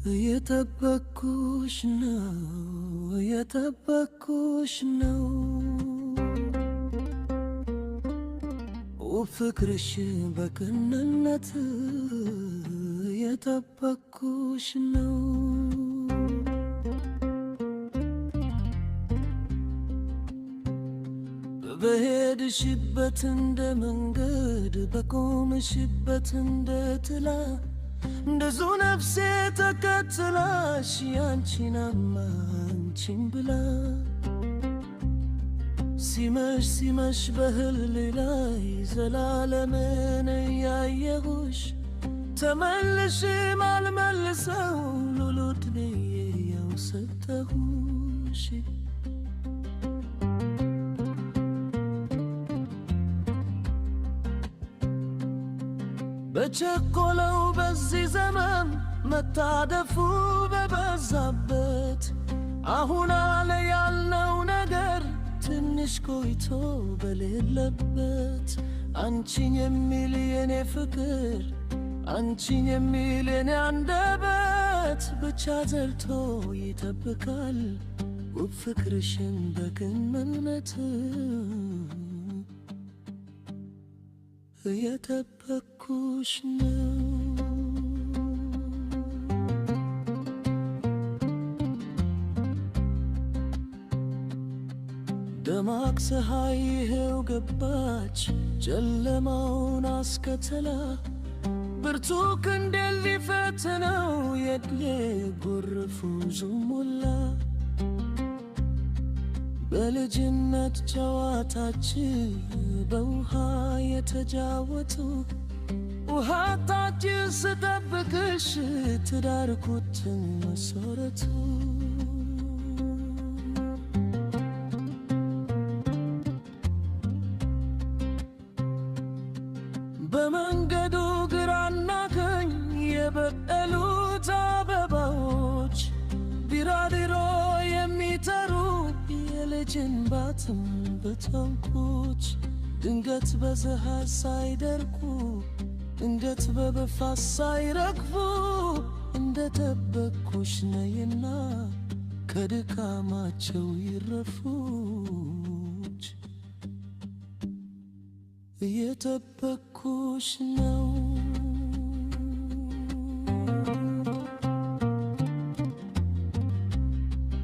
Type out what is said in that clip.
እየጠበኩሽ ነው እየጠበኩሽ ነው ፍቅርሽ በቅንነት እየጠበኩሽ ነው በሄድሽበት እንደ መንገድ በቆምሽበት እንደ ጥላ እንደዙ ነፍሴ ተከትላሽ ያንቺን አንቺን ብላ ሲመሽ ሲመሽ በህልሜ ላይ ዘላለምን ያየሁሽ ተመልሼ ማልመልሰው ሉሉድኔ ያው ሰጠሁሽ በቸኮለው በዚህ ዘመን መታደፉ በበዛበት አሁን አለ ያልነው ነገር ትንሽ ቆይቶ በሌለበት አንቺን የሚል የኔ ፍቅር አንቺን የሚል የኔ አንደበት ብቻ ዘልቶ ይጠብቃል ውብ ፍቅርሽን በቅንነት እየጠበኩሽ ነው ደማቅ ፀሐይ ይኸው ገባች ጨለማውን አስከተላ ብርቱ ክንድ ሊፈትነው የድሌ ጎርፉ ዙሙላ በልጅነት ጨዋታችን በውሃ የተጃወቱ ውሃ ታች ስጠብቅሽ ትዳርኩትን መሰረቱ በመንገዱ ግራና ቀኝ የበቀሉት አበባዎች ቢራቢሮ የሚጠሩ የልጅን ባትም በተንኩት ድንገት በፀሐይ ሳይደርቁ ድንገት በበፋስ ሳይረግፉ እንደጠበቅኩሽ ነይና ከድካማቸው ይረፉች እየጠበቅኩሽ ነው